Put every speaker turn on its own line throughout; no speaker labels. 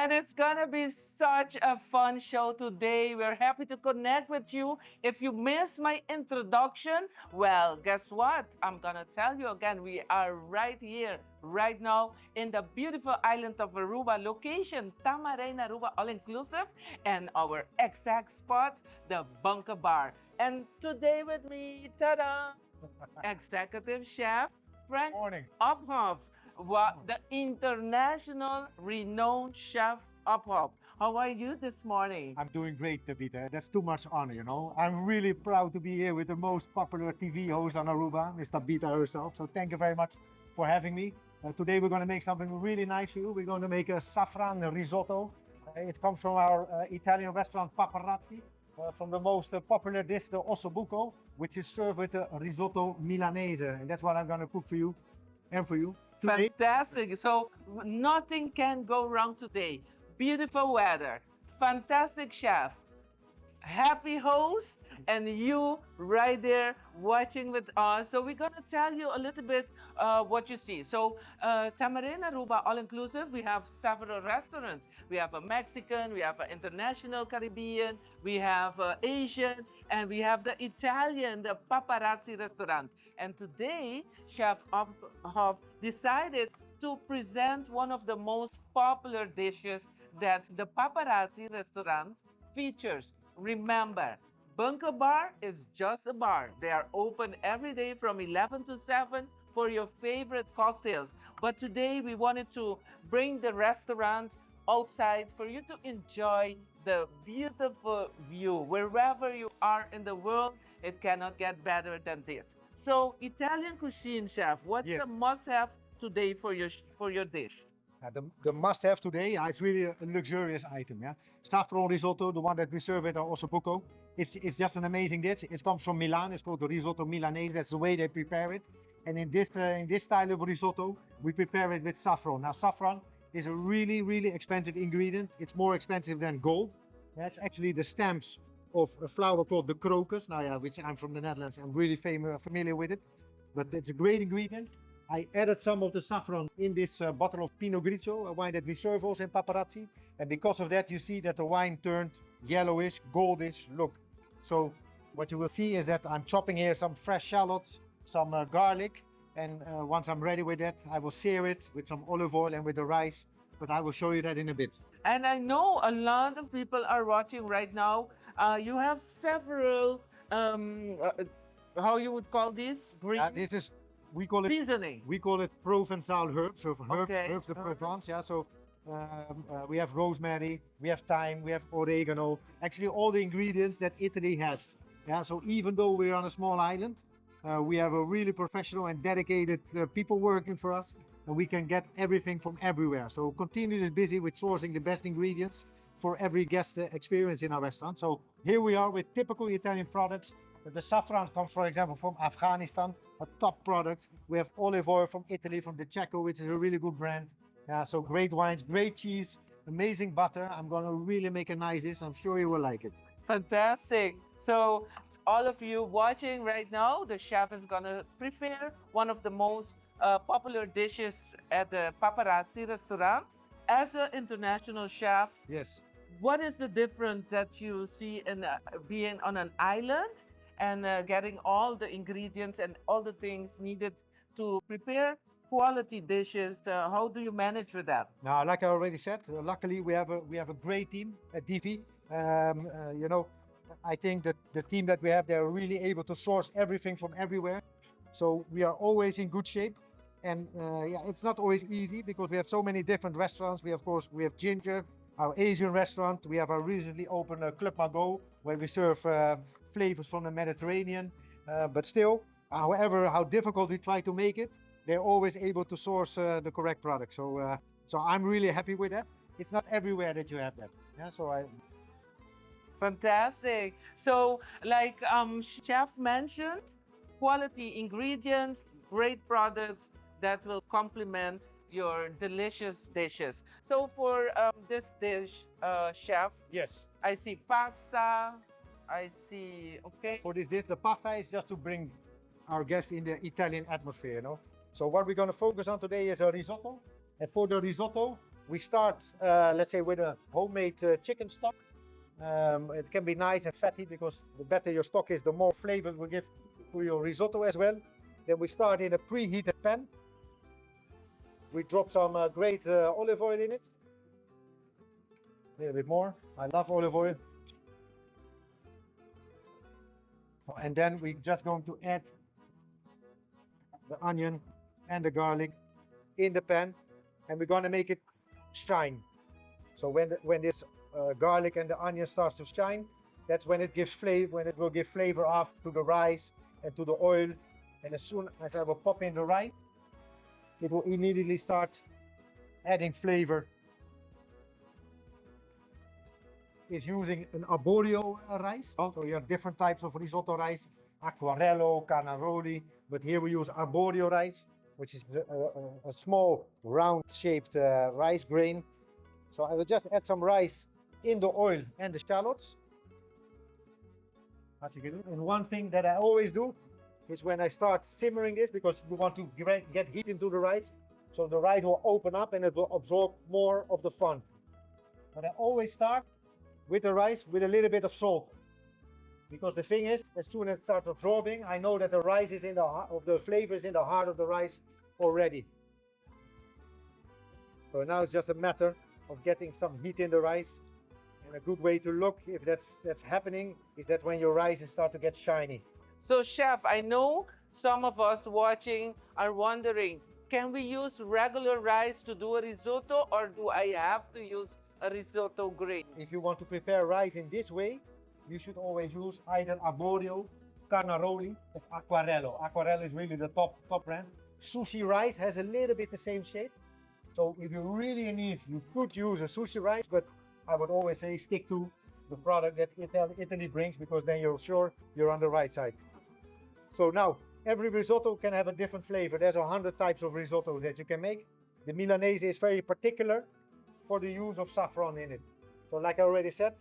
And it's gonna be such a fun show today. We're happy to connect with you. If you missed my introduction, well, guess what? I'm gonna tell you again. We are right here, right now, in the beautiful island of Aruba, location Tamarijn Aruba, all inclusive, and our exact spot, the Bunker Bar. And today with me, ta-da! Executive Chef Frank
Morning.
Uphoff, the international renowned chef Uphoff. How are you this morning?
I'm doing great, Tabitha. That's too much honor, you know. I'm really proud to be here with the most popular TV host on Aruba, Miss Tabitha herself. So thank you very much for having me. Today we're going to make something really nice for you. We're going to make a saffron risotto. It comes from our Italian restaurant Paparazzi. From the most popular dish, the ossobuco, which is served with the risotto milanese. And that's what I'm going to cook for you and for you today.
Fantastic. So nothing can go wrong today. Beautiful weather, fantastic chef, happy host, and you right there watching with us. So we're gonna tell you a little bit what you see. So Tamarijn Aruba, all inclusive. We have several restaurants. We have a Mexican, we have an international Caribbean, we have Asian, and we have the Italian, the Paparazzi Restaurant. And today, Chef Uphoff decided to present one of the most popular dishes that the Paparazzi Restaurant features. Remember, Bunker Bar is just a bar. They are open every day from 11 to 7 for your favorite cocktails. But today we wanted to bring the restaurant outside for you to enjoy the beautiful view. Wherever you are in the world, it cannot get better than this. So, Italian cuisine, chef, what's
Yes.
the must-have today for your dish?
The must-have today, it's really a luxurious item. Yeah, saffron risotto, the one that we serve at our ossobuco, it's just an amazing dish. It comes from Milan. It's called the risotto milanese. That's the way they prepare it. And in this style of risotto, we prepare it with saffron. Now, saffron is a really expensive ingredient. It's more expensive than gold. That's actually the stems of a flower called the crocus. Now, yeah, which I'm from the Netherlands. I'm really familiar with it, but it's a great ingredient. I added some of the saffron in this bottle of Pinot Grigio, a wine that we serve also in Paparazzi. And because of that, you see that the wine turned yellowish, goldish look. So what you will see is that I'm chopping here some fresh shallots, some garlic. And once I'm ready with that, I will sear it with some olive oil and with the rice. But I will show you that in a bit.
And I know a lot of people are watching right now. You have several, how you would call this?
This is, we call it
Seasoning.
We call it Provençal herbs, so
Okay.
herbs de Provence. Yeah, so we have rosemary, we have thyme, we have oregano. Actually, all the ingredients that Italy has. Yeah, so even though we're on a small island, we have a really professional and dedicated people working for us, and we can get everything from everywhere. So continue is busy with sourcing the best ingredients for every guest experience in our restaurant. So here we are with typical Italian products. The saffron comes, for example, from Afghanistan, a top product. We have olive oil from Italy, from the Checo, which is a really good brand. Yeah, so great wines, great cheese, amazing butter. I'm gonna really make a nice dish. I'm sure you will like it.
Fantastic. So, all of you watching right now, the chef is gonna prepare one of the most popular dishes at the Paparazzi Restaurant. As an international chef,
Yes.
what is the difference that you see in being on an island and getting all the ingredients and all the things needed to prepare quality dishes? How do you manage with that?
Now, like I already said, luckily we have a great team at DV. You know, I think that the team that we have, they're really able to source everything from everywhere. So we are always in good shape. And yeah, it's not always easy because we have so many different restaurants. We, of course, we have Ginger, our Asian restaurant. We have our recently opened Club Margot, where we serve flavors from the Mediterranean. But still, however, how difficult we try to make it, they're always able to source the correct product. So I'm really happy with that. It's not everywhere that you have that. Yeah,
Fantastic. So, like Chef mentioned, quality ingredients, great products that will complement your delicious dishes. So, for this dish, Chef,
yes.
I see pasta. I see. Okay.
For this dish, the pasta is just to bring our guests in the Italian atmosphere, you know. So what we're going to focus on today is a risotto. And for the risotto, We start, let's say, with a homemade chicken stock. It can be nice and fatty because the better your stock is, the more flavor it will give to your risotto as well. Then we start in a preheated pan. We drop some great olive oil in it. A little bit more. I love olive oil. And then we're just going to add the onion and the garlic in the pan, and we're going to make it shine. So when this garlic and the onion starts to shine, that's when it gives flavor, when it will give flavor off to the rice and to the oil. And as soon as I will pop in the rice, it will immediately start adding flavor. Is using an arborio rice.
Oh.
So you have different types of risotto rice, acquarello, carnaroli, but here we use arborio rice, which is a small round-shaped rice grain. So I will just add some rice in the oil and the shallots. And one thing that I always do is when I start simmering this, because you want to get heat into the rice, so the rice will open up and it will absorb more of the fond. But I always start with the rice with a little bit of salt, because the thing is, as soon as it starts absorbing, I know that the rice is in the heart of the flavor is in the heart of the rice already. So now it's just a matter of getting some heat in the rice, and a good way to look if that's happening is that when your rice start to get shiny.
So, Chef, I know some of us watching are wondering, can we use regular rice to do a risotto, or do I have to use a risotto grain?
If you want to prepare rice in this way, you should always use either arborio, carnaroli, or acquarello. Acquarello is really the top brand. Sushi rice has a little bit the same shape. So if you really need, you could use a sushi rice, but I would always say stick to the product that Italy brings, because then you're sure you're on the right side. So now, every risotto can have a different flavor. There's 100 types of risotto that you can make. The Milanese is very particular for the use of saffron in it. So like I already said,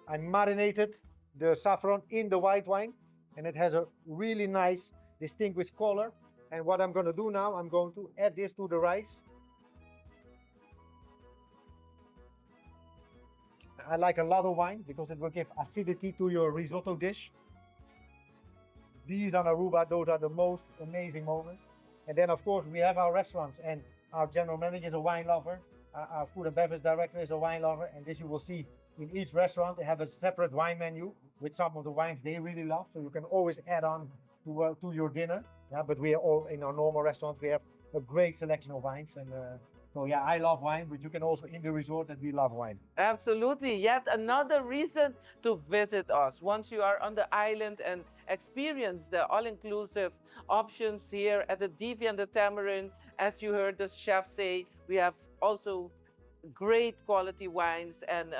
I marinated the saffron in the white wine, and it has a really nice distinguished color. And what I'm going to do now, I'm going to add this to the rice. I like a lot of wine because it will give acidity to your risotto dish. These on Aruba, those are the most amazing moments. And then of course we have our restaurants, and our general manager is a wine lover. Our food and beverage director is a wine lover, and this you will see in each restaurant. They have a separate wine menu with some of the wines they really love, so you can always add on to your dinner. Yeah, but we are all in our normal restaurants. We have a great selection of wines, and so yeah, I love wine, but you can also in the resort that we love wine.
Absolutely. Yet another reason to visit us once you are on the island and experience the all-inclusive options here at the Divi and the Tamarijn. As you heard the chef say, we have also great quality wines, and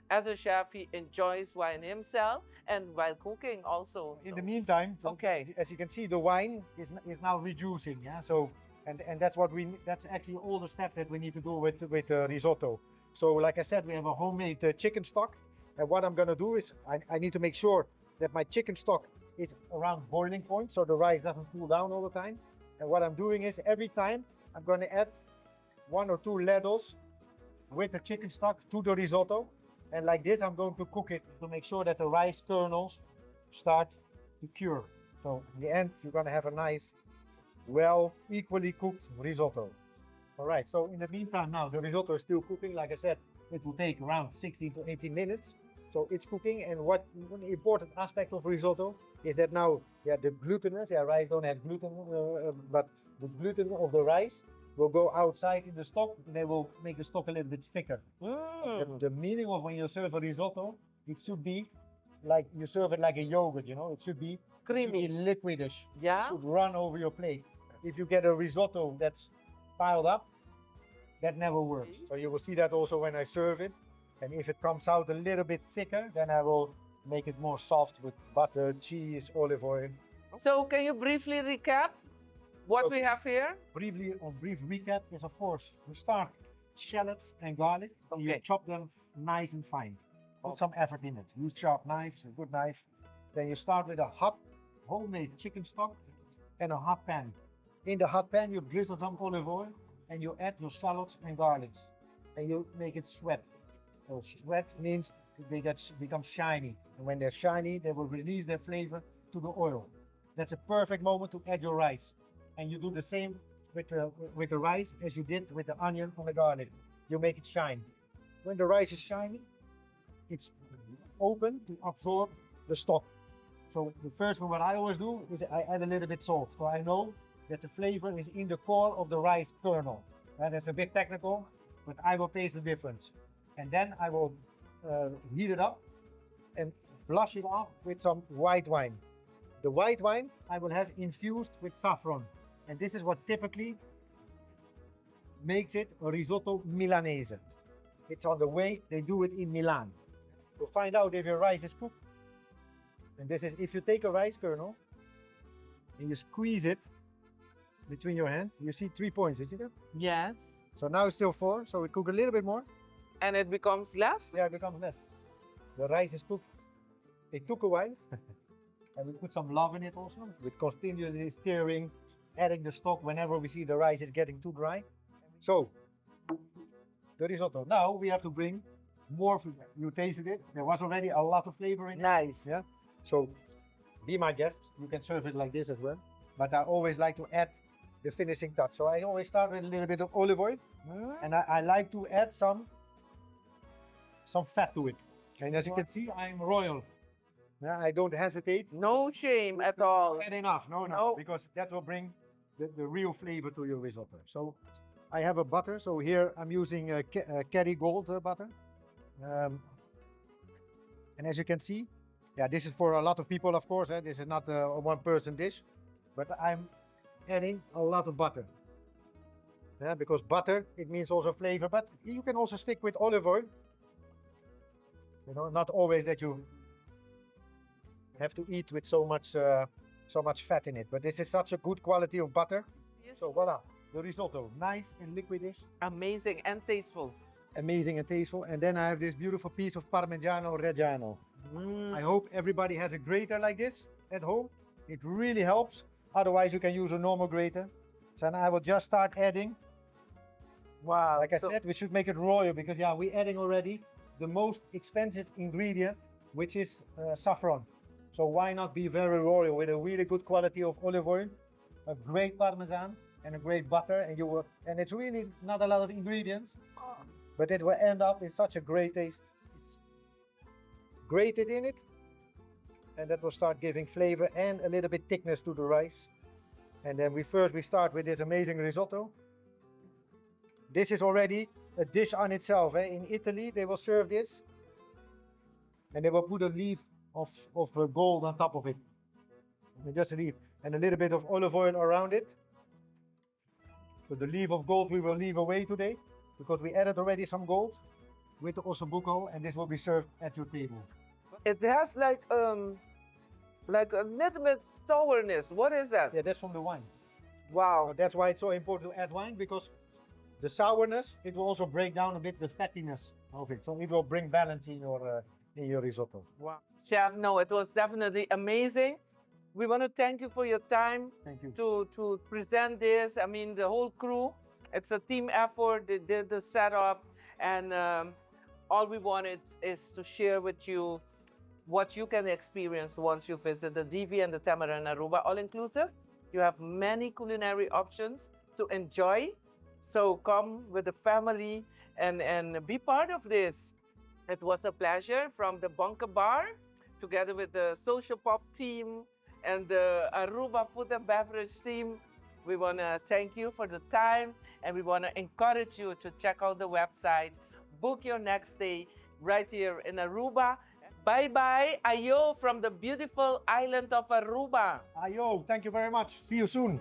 as a chef he enjoys wine himself and while cooking also.
In the meantime,
okay,
as you can see, the wine is now reducing. Yeah, so and that's actually all the steps that we need to do with risotto. So like I said, we have a homemade chicken stock, and what I'm going to do is I need to make sure that my chicken stock is around boiling point, so the rice doesn't cool down all the time. And what I'm doing is every time I'm going to add 1 or 2 ladles with the chicken stock to the risotto, and like this I'm going to cook it to make sure that the rice kernels start to cure. So in the end you're going to have a nice, well, equally cooked risotto. All right, so in the meantime now the risotto is still cooking. Like I said, it will take around 16 to 18 minutes. So it's cooking, and one important aspect of risotto is that now, the glutinous, rice don't have gluten, but the gluten of the rice will go outside in the stock, and they will make the stock a little bit thicker. The meaning of when you serve a risotto, it should be like you serve it like a yogurt, it should be
creamy,
liquidish.
Yeah,
it should run over your plate. If you get a risotto that's piled up, that never works. So you will see that also when I serve it. And if it comes out a little bit thicker, then I will make it more soft with butter, cheese, olive oil.
So can you briefly recap what we have here?
A brief recap is, of course, you start shallots and garlic. Okay. You chop them nice and fine. Put some effort in it. Use sharp knives, a good knife. Then you start with a hot homemade chicken stock and a hot pan. In the hot pan, you drizzle some olive oil and you add your shallots and garlics. and you make it sweat. So sweat means they become shiny. And when they're shiny, they will release their flavor to the oil. That's a perfect moment to add your rice. And you do the same with the rice as you did with the onion on the garlic. You make it shine. When the rice is shiny, it's open to absorb the stock. So the first one, what I always do is I add a little bit salt. So I know that the flavor is in the core of the rice kernel. That's a bit technical, but I will taste the difference. And then I will heat it up and blush it off with some white wine. The white wine I will have infused with saffron. And this is what typically makes it a risotto Milanese. It's on the way they do it in Milan. To find out if your rice is cooked, and this is if you take a rice kernel and you squeeze it between your hand, you see 3 points, you see that?
Yes.
So now it's still 4, so we cook a little bit more.
And it becomes less?
Yeah, it becomes less. The rice is cooked. It took a while. And we put some love in it also, with continually stirring, adding the stock whenever we see the rice is getting too dry. So, the risotto. Now we have to bring more food. You tasted it. There was already a lot of flavor in it.
Nice.
Yeah. So, be my guest. You can serve it like this as well. But I always like to add the finishing touch. So I always start with a little bit of olive oil. And I like to add some fat to it. And as you can see, I'm royal. Yeah, I don't hesitate.
No shame at all.
Add enough, no, because that will bring the real flavor to your risotto. So I have a butter. So here I'm using Kerry Gold butter. And as you can see, yeah, this is for a lot of people, of course. This is not a one-person dish, but I'm adding a lot of butter. Yeah, because butter, it means also flavor, but you can also stick with olive oil. You know, not always that you have to eat with so much fat in it, but this is such a good quality of butter.
Yes.
So voila, the risotto, nice and liquidish.
Amazing and tasteful.
Amazing and tasteful. And then I have this beautiful piece of Parmigiano Reggiano. I hope everybody has a grater like this at home. It really helps. Otherwise, you can use a normal grater. So then I will just start adding.
Wow.
Like I said, we should make it royal because yeah, we're adding already the most expensive ingredient, which is saffron. So why not be very royal with a really good quality of olive oil, a great parmesan, and a great butter, and it's really not a lot of ingredients, but it will end up in such a great taste. It's grated in it, and that will start giving flavor and a little bit thickness to the rice. And then we start with this amazing risotto. This is already a dish on itself. In Italy, they will serve this, and they will put a leaf of gold on top of it. And just a leaf, and a little bit of olive oil around it. So the leaf of gold we will leave away today, because we added already some gold with the ossobuco, and this will be served at your table.
It has like a little bit sourness. What is that?
Yeah, that's from the wine.
Wow.
So that's why it's so important to add wine, because the sourness, it will also break down a bit the fattiness of it. So it will bring balance in your risotto.
Wow. Chef, no, it was definitely amazing. We want to thank you for your time.
Thank you.
To present this. I mean, the whole crew, it's a team effort. They did the setup, and all we wanted is to share with you what you can experience once you visit the DV and the Tamarijn Aruba all-inclusive. You have many culinary options to enjoy. So come with the family and be part of this. It was a pleasure from the Bunker Bar, together with the Social Pop team and the Aruba Food and Beverage team. We want to thank you for the time, and we want to encourage you to check out the website, book your next stay right here in Aruba. Bye-bye, ayo from the beautiful island of Aruba.
Ayo, thank you very much. See you soon.